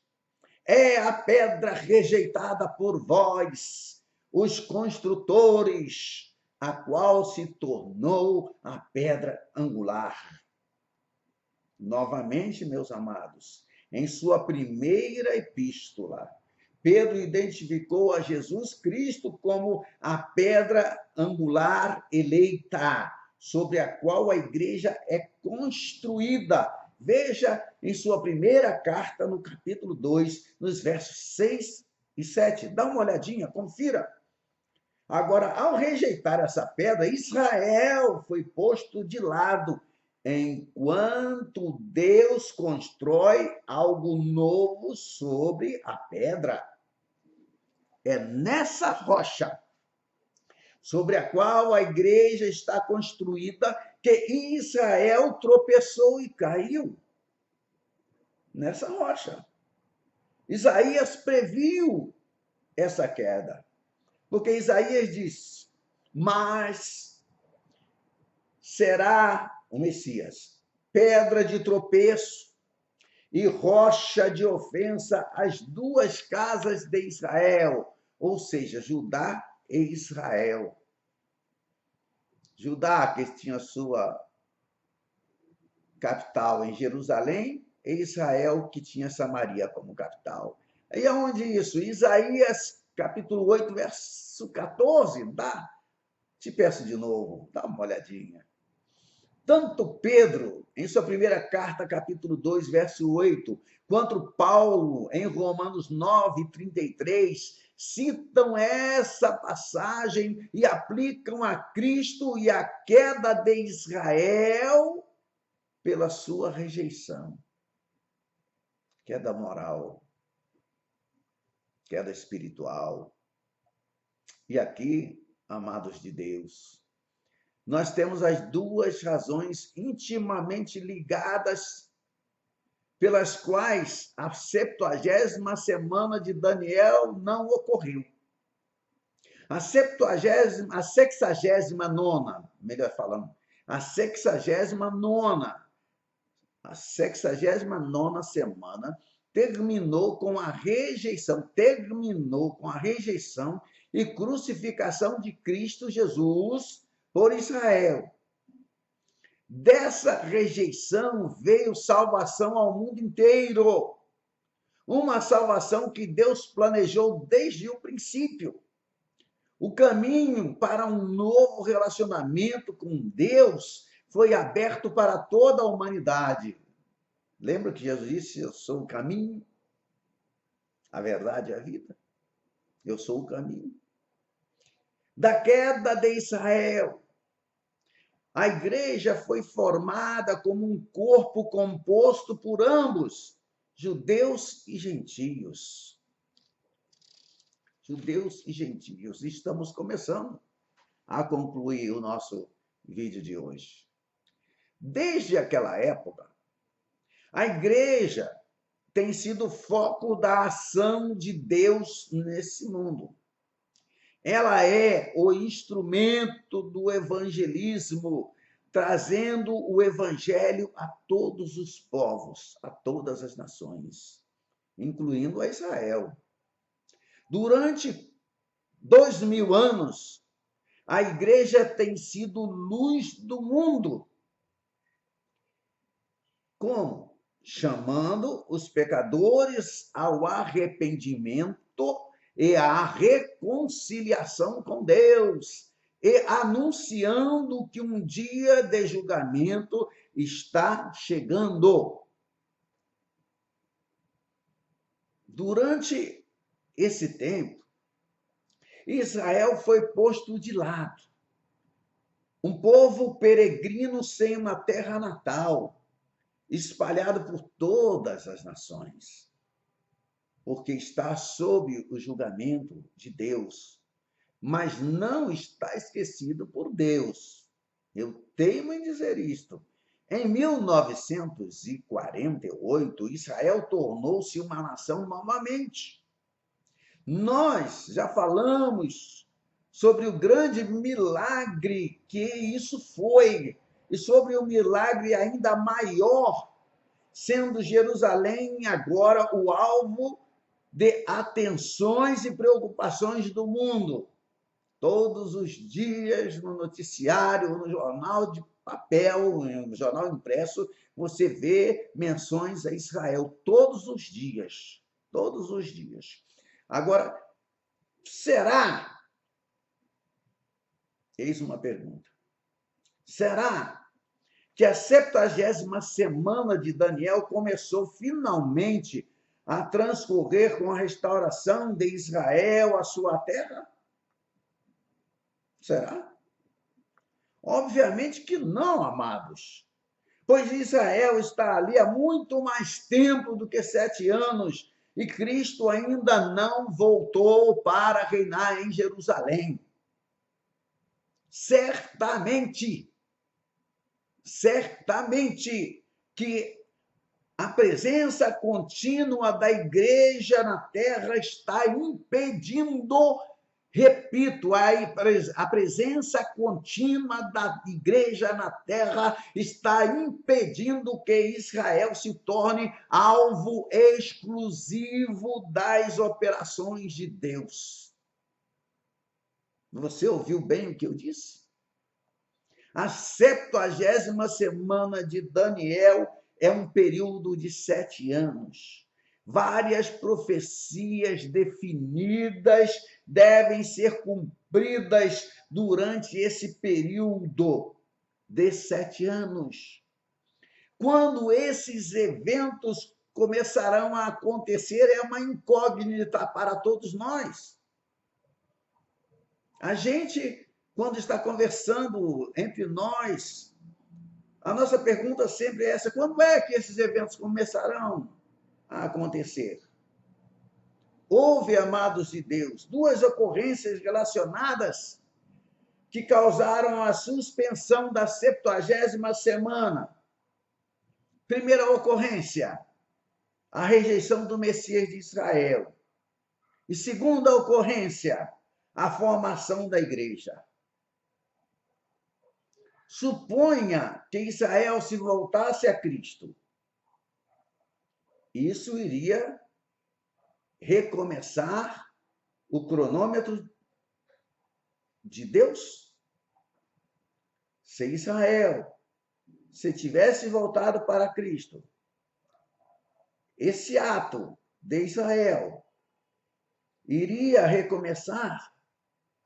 é a pedra rejeitada por vós, os construtores, a qual se tornou a pedra angular. Novamente, meus amados, em sua primeira epístola, Pedro identificou a Jesus Cristo como a pedra angular eleita, sobre a qual a igreja é construída. Veja em sua primeira carta, no capítulo 2, nos versos 6 e 7. Dá uma olhadinha, confira. Agora, ao rejeitar essa pedra, Israel foi posto de lado, enquanto Deus constrói algo novo sobre a pedra. É nessa rocha sobre a qual a igreja está construída que Israel tropeçou e caiu. Nessa rocha. Isaías previu essa queda, porque Isaías diz: mas será o Messias pedra de tropeço e rocha de ofensa às duas casas de Israel, ou seja, Judá e Israel. Judá, que tinha sua capital em Jerusalém, e Israel, que tinha Samaria como capital. E aonde isso? Isaías, capítulo 8, verso 14. Te peço de novo, dá uma olhadinha. Tanto Pedro, em sua primeira carta, capítulo 2, verso 8, quanto Paulo, em Romanos 9, 33, citam essa passagem e aplicam a Cristo e a queda de Israel pela sua rejeição. Queda moral, queda espiritual. E aqui, amados de Deus, nós temos as duas razões intimamente ligadas pelas quais a 70ª semana de Daniel não ocorreu. A 69ª, melhor falando, a 69ª semana terminou com a rejeição e crucificação de Cristo Jesus por Israel. Dessa rejeição veio salvação ao mundo inteiro. uma salvação que Deus planejou desde o princípio. O caminho para um novo relacionamento com Deus foi aberto para toda a humanidade. Lembra que Jesus disse: Eu sou o caminho, a verdade e a vida? Eu sou o caminho. Da queda de Israel, a igreja foi formada como um corpo composto por ambos, judeus e gentios. Judeus e gentios. Estamos começando a concluir o nosso vídeo de hoje. Desde aquela época, a igreja tem sido o foco da ação de Deus nesse mundo. Ela é o instrumento do evangelismo, trazendo o evangelho a todos os povos, a todas as nações, incluindo a Israel. Durante 2000 anos, a igreja tem sido luz do mundo. Como? Chamando os pecadores ao arrependimento e à reconciliação com Deus, e anunciando que um dia de julgamento está chegando. Durante esse tempo, Israel foi posto de lado. Um povo peregrino sem uma terra natal, espalhado por todas as nações, porque está sob o julgamento de Deus, mas não está esquecido por Deus. Eu teimo em dizer isto. Em 1948, Israel tornou-se uma nação novamente. Nós já falamos sobre o grande milagre que isso foi, e sobre o milagre ainda maior, sendo Jerusalém agora o alvo de atenções e preocupações do mundo. Todos os dias, no noticiário, no jornal de papel, no jornal impresso, você vê menções a Israel todos os dias. Todos os dias. Agora, será? Eis uma pergunta. Será que a 70ª semana de Daniel começou finalmente a transcorrer com a restauração de Israel à sua terra? Será? Obviamente que não, amados, pois Israel está ali há muito mais tempo do que 7 anos e Cristo ainda não voltou para reinar em Jerusalém. Certamente que a presença contínua da igreja na terra está impedindo, repito, a presença contínua da igreja na terra está impedindo que Israel se torne alvo exclusivo das operações de Deus. Você ouviu bem o que eu disse? A 70ª semana de Daniel é um período de 7 anos. Várias profecias definidas devem ser cumpridas durante esse período de 7 anos. Quando esses eventos começarão a acontecer, é uma incógnita para todos nós. A gente, quando está conversando entre nós, a nossa pergunta sempre é essa: quando é que esses eventos começarão a acontecer? Houve, amados de Deus, 2 ocorrências relacionadas que causaram a suspensão da 70ª semana. Primeira ocorrência, a rejeição do Messias de Israel. E segunda ocorrência, a formação da igreja. Suponha que Israel se voltasse a Cristo. Isso iria recomeçar o cronômetro de Deus. Se Israel se tivesse voltado para Cristo, esse ato de Israel iria recomeçar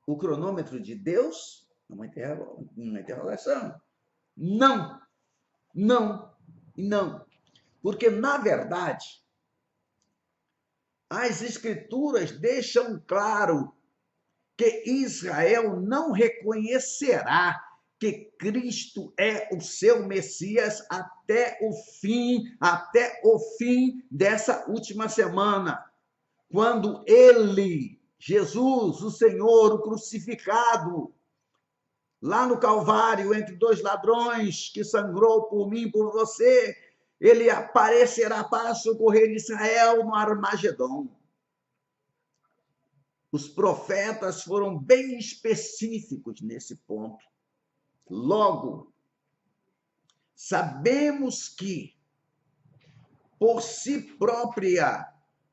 o cronômetro de Deus? Uma interrogação. Não, não e não. Porque, na verdade, as Escrituras deixam claro que Israel não reconhecerá que Cristo é o seu Messias até o fim dessa última semana, quando ele, Jesus, o Senhor, o crucificado, lá no Calvário, entre dois ladrões, que sangrou por mim, por você, ele aparecerá para socorrer Israel no Armagedon. Os profetas foram bem específicos nesse ponto. Logo, sabemos que, por si própria,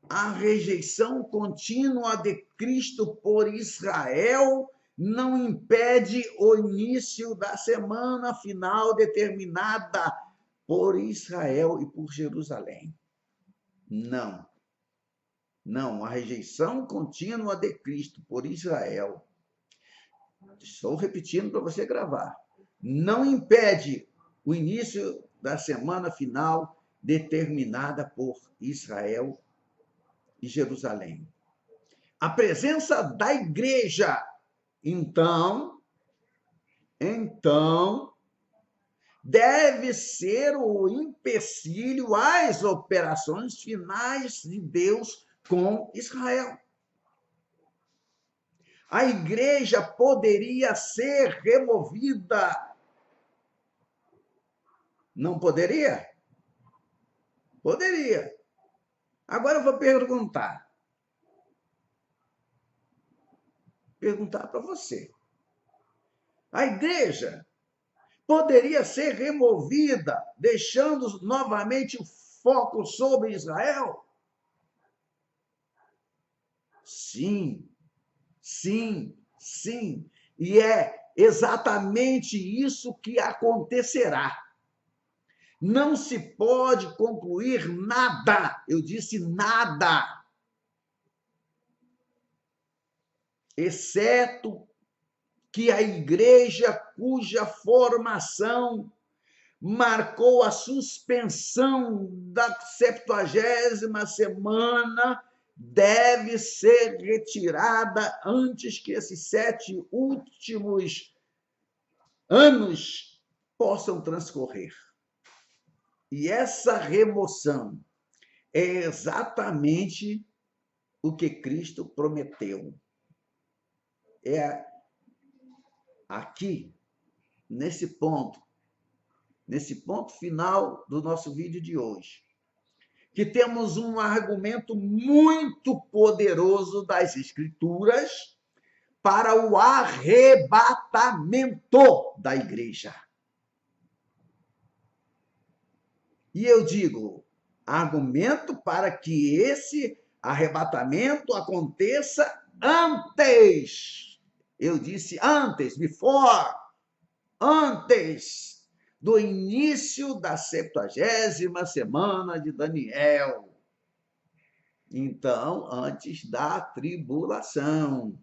a rejeição contínua de Cristo por Israel não impede o início da semana final determinada por Israel e por Jerusalém. Não. Não, a rejeição contínua de Cristo por Israel, estou repetindo para você gravar, não impede o início da semana final determinada por Israel e Jerusalém. A presença da igreja, então, deve ser o empecilho às operações finais de Deus com Israel. A igreja poderia ser removida. Não poderia? Poderia. Agora eu vou perguntar para você. A igreja poderia ser removida, deixando novamente o foco sobre Israel? Sim, sim, sim. E é exatamente isso que acontecerá. Não se pode concluir nada, eu disse nada, exceto que a igreja cuja formação marcou a suspensão da 70ª semana deve ser retirada antes que esses 7 últimos anos possam transcorrer. E essa remoção é exatamente o que Cristo prometeu. É aqui, nesse ponto final do nosso vídeo de hoje, que temos um argumento muito poderoso das Escrituras para o arrebatamento da igreja. E eu digo, argumento para que esse arrebatamento aconteça antes. Eu disse antes, before, antes do início da 70ª semana de Daniel. Então, antes da tribulação.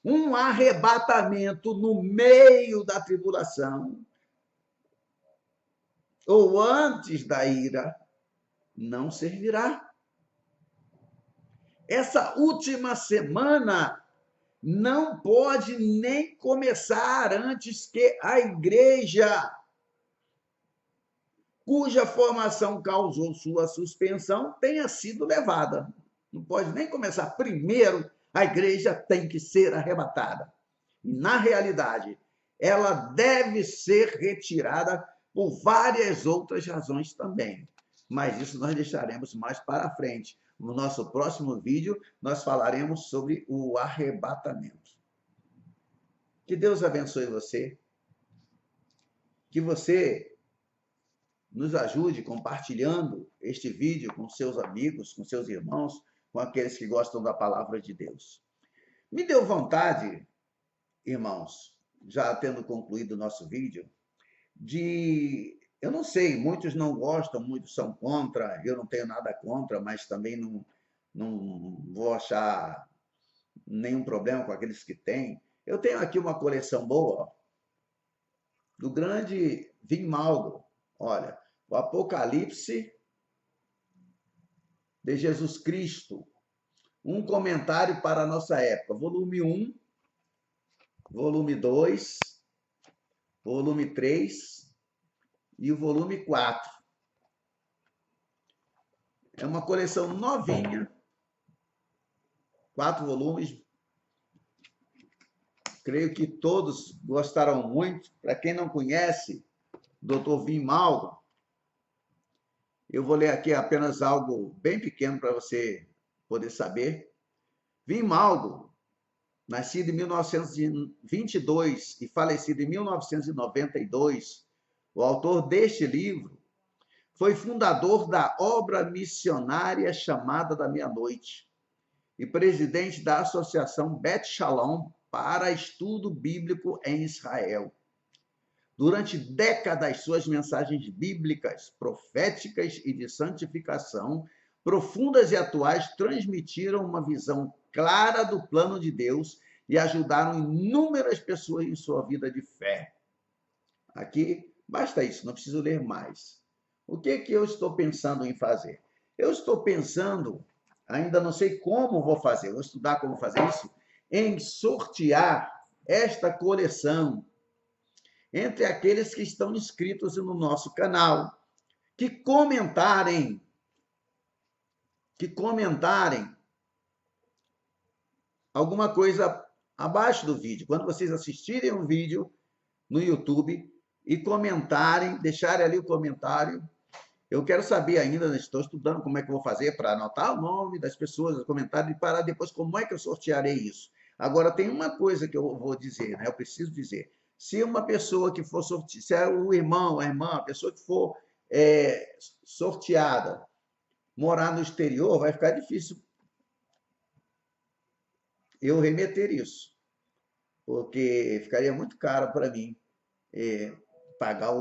Um arrebatamento no meio da tribulação ou antes da ira não servirá. Essa última semana não pode nem começar antes que a igreja, cuja formação causou sua suspensão, tenha sido levada. Não pode nem começar. Primeiro, a igreja tem que ser arrebatada. E, na realidade, ela deve ser retirada por várias outras razões também. Mas isso nós deixaremos mais para frente. No nosso próximo vídeo, nós falaremos sobre o arrebatamento. Que Deus abençoe você. Que você nos ajude compartilhando este vídeo com seus amigos, com seus irmãos, com aqueles que gostam da palavra de Deus. Me deu vontade, irmãos, já tendo concluído o nosso vídeo, eu não sei, muitos não gostam, muitos são contra, eu não tenho nada contra, mas também não vou achar nenhum problema com aqueles que têm. Eu tenho aqui uma coleção boa, ó, do grande Vinmaldo. Olha, o Apocalipse de Jesus Cristo, um comentário para a nossa época, volume 1, volume 2, volume 3 e o volume 4. É uma coleção novinha, 4 volumes. Creio que todos gostaram muito. Para quem não conhece, Dr. Vinmaldo, eu vou ler aqui apenas algo bem pequeno para você poder saber. Vinmaldo, nascido em 1922 e falecido em 1992, o autor deste livro, foi fundador da obra missionária chamada da Meia-Noite e presidente da Associação Bet Shalom para Estudo Bíblico em Israel. Durante décadas, suas mensagens bíblicas, proféticas e de santificação, profundas e atuais, transmitiram uma visão clara do plano de Deus e ajudaram inúmeras pessoas em sua vida de fé. Aqui, basta isso, não preciso ler mais. O que eu estou pensando em fazer? Eu estou pensando, ainda não sei como vou fazer, vou estudar como fazer isso, em sortear esta coleção entre aqueles que estão inscritos no nosso canal, que comentarem alguma coisa abaixo do vídeo. Quando vocês assistirem um vídeo no YouTube e comentarem, deixarem ali o comentário. Eu quero saber ainda, estou estudando como é que eu vou fazer para anotar o nome das pessoas, os comentários, e parar depois como é que eu sortearei isso. Agora, tem uma coisa que eu vou dizer, né? Eu preciso dizer. Se uma pessoa que for sorteada, se é o irmão, a irmã, a pessoa que for sorteada, morar no exterior, vai ficar difícil eu remeter isso, porque ficaria muito caro para mim pagar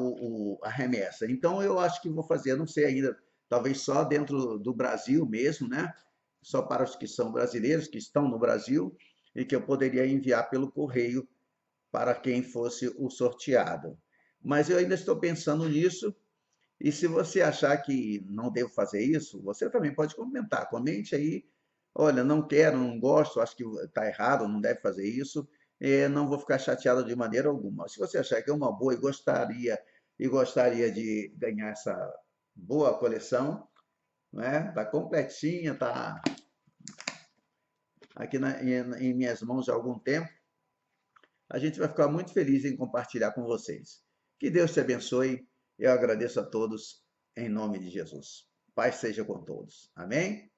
a remessa. Então, eu acho que vou fazer, não sei ainda, talvez só dentro do Brasil mesmo, né? Só para os que são brasileiros, que estão no Brasil, e que eu poderia enviar pelo correio para quem fosse o sorteado. Mas eu ainda estou pensando nisso, e se você achar que não devo fazer isso, você também pode comentar. Comente aí, olha, não quero, não gosto, acho que está errado, não deve fazer isso, não vou ficar chateado de maneira alguma. Se você achar que é uma boa e gostaria de ganhar essa boa coleção, né? Tá completinha, tá aqui em minhas mãos há algum tempo. A gente vai ficar muito feliz em compartilhar com vocês. Que Deus te abençoe. Eu agradeço a todos em nome de Jesus. Paz seja com todos. Amém?